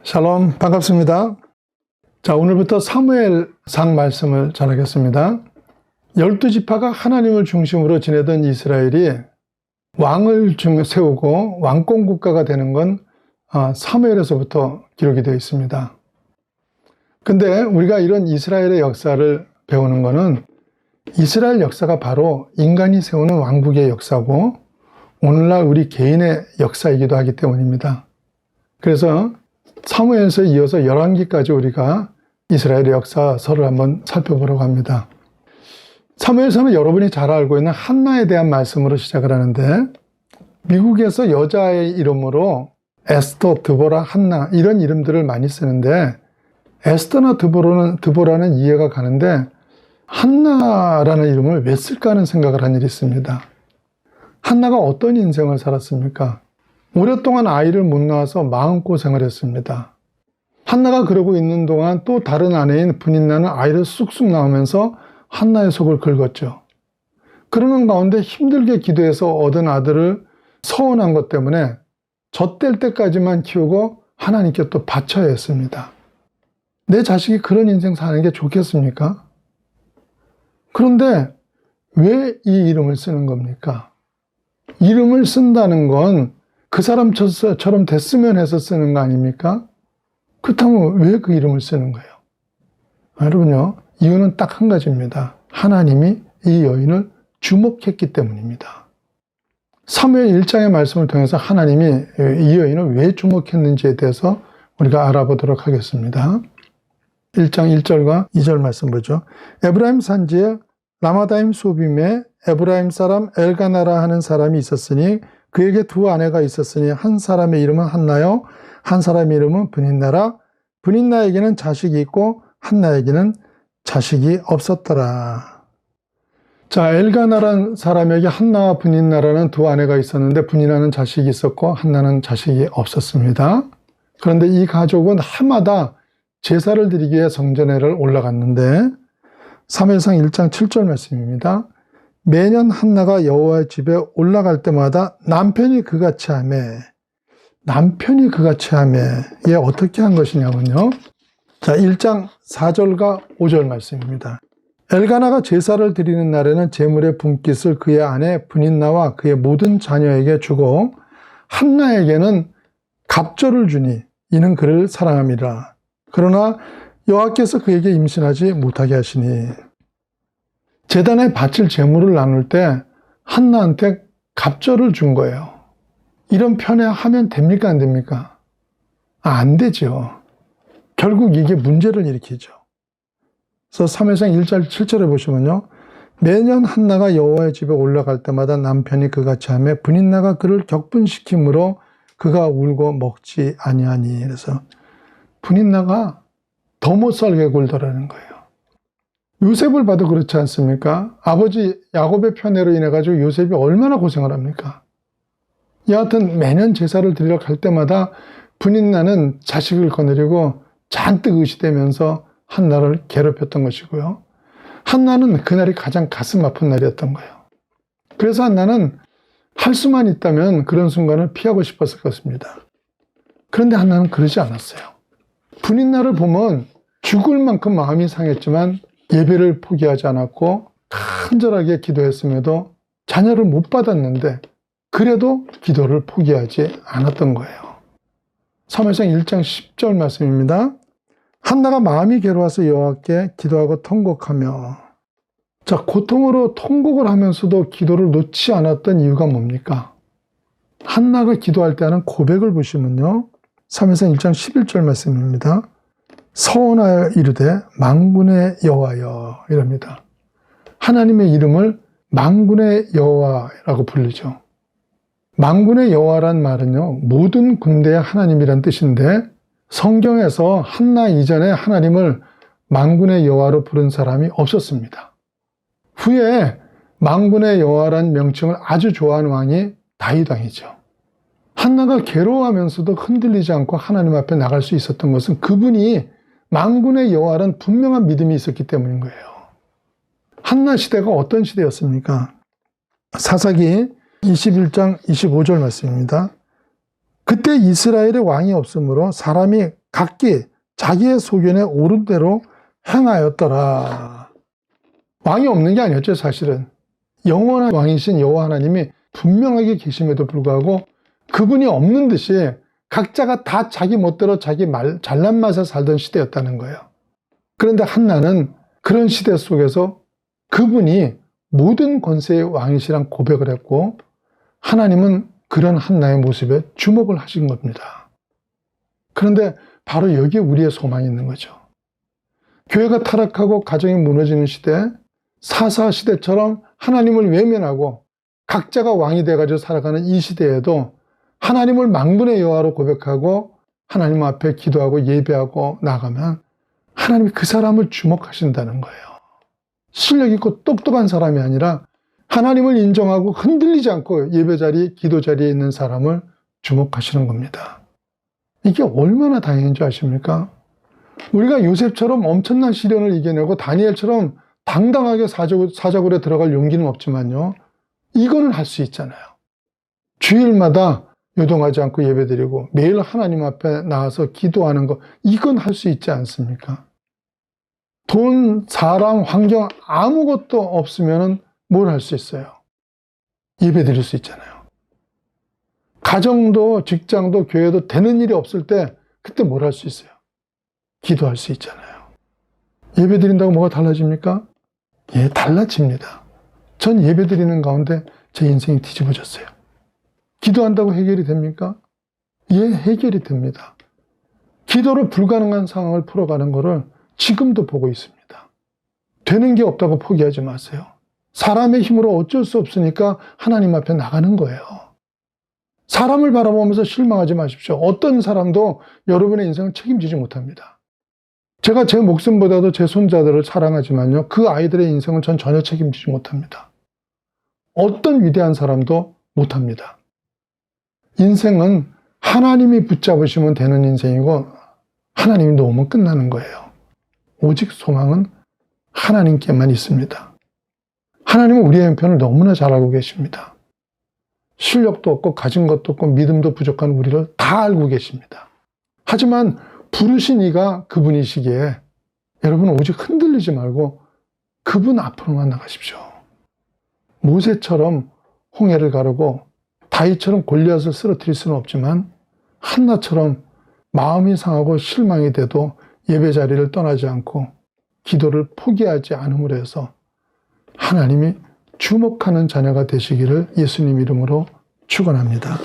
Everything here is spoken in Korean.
샬롬, 반갑습니다. 자, 오늘부터 사무엘상 말씀을 전하겠습니다. 12지파가 하나님을 중심으로 지내던 이스라엘이 왕을 세우고 왕권 국가가 되는 건 사무엘에서부터 기록이 되어 있습니다. 근데 우리가 이런 이스라엘의 역사를 배우는 거는 이스라엘 역사가 바로 인간이 세우는 왕국의 역사고 오늘날 우리 개인의 역사이기도 하기 때문입니다. 그래서 사무엘서에 이어서 열왕기까지 우리가 이스라엘의 역사서를 한번 살펴보려고 합니다. 사무엘서는 여러분이 잘 알고 있는 한나에 대한 말씀으로 시작을 하는데 미국에서 여자의 이름으로 에스더, 드보라, 한나 이런 이름들을 많이 쓰는데 에스더나 드보라는 이해가 가는데 한나라는 이름을 왜 쓸까 하는 생각을 한 일이 있습니다. 한나가 어떤 인생을 살았습니까? 오랫동안 아이를 못 낳아서 마음고생을 했습니다. 한나가 그러고 있는 동안 또 다른 아내인 브닌나는 아이를 쑥쑥 낳으면서 한나의 속을 긁었죠. 그러는 가운데 힘들게 기도해서 얻은 아들을 서운한 것 때문에 젖될 때까지만 키우고 하나님께 또 바쳐야 했습니다. 내 자식이 그런 인생 사는 게 좋겠습니까? 그런데 왜 이 이름을 쓰는 겁니까? 이름을 쓴다는 건 그 사람처럼 됐으면 해서 쓰는 거 아닙니까? 그렇다면 왜 그 이름을 쓰는 거예요? 여러분요, 이유는 딱 한 가지입니다. 하나님이 이 여인을 주목했기 때문입니다. 사무엘 1장의 말씀을 통해서 하나님이 이 여인을 왜 주목했는지에 대해서 우리가 알아보도록 하겠습니다. 1장 1절과 2절 말씀 보죠. 에브라임 산지에 라마다임 소빔에 에브라임 사람 엘가나라 하는 사람이 있었으니 그에게 두 아내가 있었으니 한 사람의 이름은 한나요 한 사람의 이름은 브닌나라. 브닌나에게는 자식이 있고 한나에게는 자식이 없었더라. 자, 엘가나라는 사람에게 한나와 브닌나라는 두 아내가 있었는데 브닌나는 자식이 있었고 한나는 자식이 없었습니다. 그런데 이 가족은 해마다 제사를 드리기 위해 성전에를 올라갔는데 사무엘상 1장 7절 말씀입니다. 매년 한나가 여호와의 집에 올라갈 때마다 남편이 그같이 하매 얘 어떻게 한 것이냐면요. 자, 1장 4절과 5절 말씀입니다. 엘가나가 제사를 드리는 날에는 제물의 분깃을 그의 아내 브닌나와 그의 모든 자녀에게 주고 한나에게는 갑절을 주니 이는 그를 사랑함이라. 그러나 여호와께서 그에게 임신하지 못하게 하시니. 제단에 바칠 제물을 나눌 때 한나한테 갑절을 준 거예요. 이런 편애하면 됩니까? 안 됩니까? 안 되죠. 결국 이게 문제를 일으키죠. 그래서 사무엘상 1장 7절에 보시면요. 매년 한나가 여호와의 집에 올라갈 때마다 남편이 그같이 하며 브닌나가 그를 격분시키므로 그가 울고 먹지 아니하니. 그래서 브닌나가 더 못 살게 굴더라는 거예요. 요셉을 봐도 그렇지 않습니까? 아버지 야곱의 편애로 인해 가지고 요셉이 얼마나 고생을 합니까? 여하튼 매년 제사를 드리러 갈 때마다 브닌나는 자식을 거느리고 잔뜩 의시되면서 한나를 괴롭혔던 것이고요. 한나는 그날이 가장 가슴 아픈 날이었던 거예요. 그래서 한나는 할 수만 있다면 그런 순간을 피하고 싶었을 것입니다. 그런데 한나는 그러지 않았어요. 브닌나를 보면 죽을 만큼 마음이 상했지만 예배를 포기하지 않았고 간절하게 기도했음에도 자녀를 못 받았는데 그래도 기도를 포기하지 않았던 거예요. 사무엘상 1장 10절 말씀입니다. 한나가 마음이 괴로워서 여호와께 기도하고 통곡하며. 자, 고통으로 통곡을 하면서도 기도를 놓지 않았던 이유가 뭡니까? 한나가 기도할 때 하는 고백을 보시면요. 사무엘상 1장 11절 말씀입니다. 서원하여 이르되 만군의 여호와여 이럽니다. 하나님의 이름을 만군의 여호와라고 부르죠. 만군의 여호와란 말은요, 모든 군대의 하나님이란 뜻인데 성경에서 한나 이전에 하나님을 만군의 여호와로 부른 사람이 없었습니다. 후에 만군의 여호와란 명칭을 아주 좋아하는 왕이 다윗 왕이죠. 한나가 괴로워하면서도 흔들리지 않고 하나님 앞에 나갈 수 있었던 것은 그분이 만군의 여호와란 분명한 믿음이 있었기 때문인 거예요. 한나 시대가 어떤 시대였습니까? 사사기 21장 25절 말씀입니다. 그때 이스라엘에 왕이 없으므로 사람이 각기 자기의 소견에 옳은 대로 행하였더라. 왕이 없는 게 아니었죠, 사실은. 영원한 왕이신 여호와 하나님이 분명하게 계심에도 불구하고 그분이 없는 듯이 각자가 다 자기 멋대로 자기 잘난 맛에 살던 시대였다는 거예요. 그런데 한나는 그런 시대 속에서 그분이 모든 권세의 왕이시란 고백을 했고 하나님은 그런 한나의 모습에 주목을 하신 겁니다. 그런데 바로 여기에 우리의 소망이 있는 거죠. 교회가 타락하고 가정이 무너지는 시대, 사사 시대처럼 하나님을 외면하고 각자가 왕이 돼가지고 살아가는 이 시대에도 하나님을 만군의 여호와로 고백하고 하나님 앞에 기도하고 예배하고 나가면 하나님이 그 사람을 주목하신다는 거예요. 실력 있고 똑똑한 사람이 아니라 하나님을 인정하고 흔들리지 않고 예배 자리, 기도 자리에 있는 사람을 주목하시는 겁니다. 이게 얼마나 다행인 줄 아십니까? 우리가 요셉처럼 엄청난 시련을 이겨내고 다니엘처럼 당당하게 사자굴에 들어갈 용기는 없지만요. 이거는 할 수 있잖아요. 주일마다 요동하지 않고 예배드리고 매일 하나님 앞에 나와서 기도하는 거, 이건 할 수 있지 않습니까? 돈, 사람, 환경 아무것도 없으면 뭘 할 수 있어요? 예배드릴 수 있잖아요. 가정도 직장도 교회도 되는 일이 없을 때 그때 뭘 할 수 있어요? 기도할 수 있잖아요. 예배드린다고 뭐가 달라집니까? 예, 달라집니다. 전 예배드리는 가운데 제 인생이 뒤집어졌어요. 기도한다고 해결이 됩니까? 예, 해결이 됩니다. 기도로 불가능한 상황을 풀어가는 것을 지금도 보고 있습니다. 되는 게 없다고 포기하지 마세요. 사람의 힘으로 어쩔 수 없으니까 하나님 앞에 나가는 거예요. 사람을 바라보면서 실망하지 마십시오. 어떤 사람도 여러분의 인생을 책임지지 못합니다. 제가 제 목숨보다도 제 손자들을 사랑하지만요, 그 아이들의 인생을 전 전혀 책임지지 못합니다. 어떤 위대한 사람도 못합니다. 인생은 하나님이 붙잡으시면 되는 인생이고 하나님이 놓으면 끝나는 거예요. 오직 소망은 하나님께만 있습니다. 하나님은 우리의 형편을 너무나 잘 알고 계십니다. 실력도 없고 가진 것도 없고 믿음도 부족한 우리를 다 알고 계십니다. 하지만 부르신 이가 그분이시기에 여러분은 오직 흔들리지 말고 그분 앞으로만 나가십시오. 모세처럼 홍해를 가르고 다윗처럼 골리앗을 쓰러뜨릴 수는 없지만 한나처럼 마음이 상하고 실망이 돼도 예배 자리를 떠나지 않고 기도를 포기하지 않음으로 해서 하나님이 주목하는 자녀가 되시기를 예수님 이름으로 축원합니다.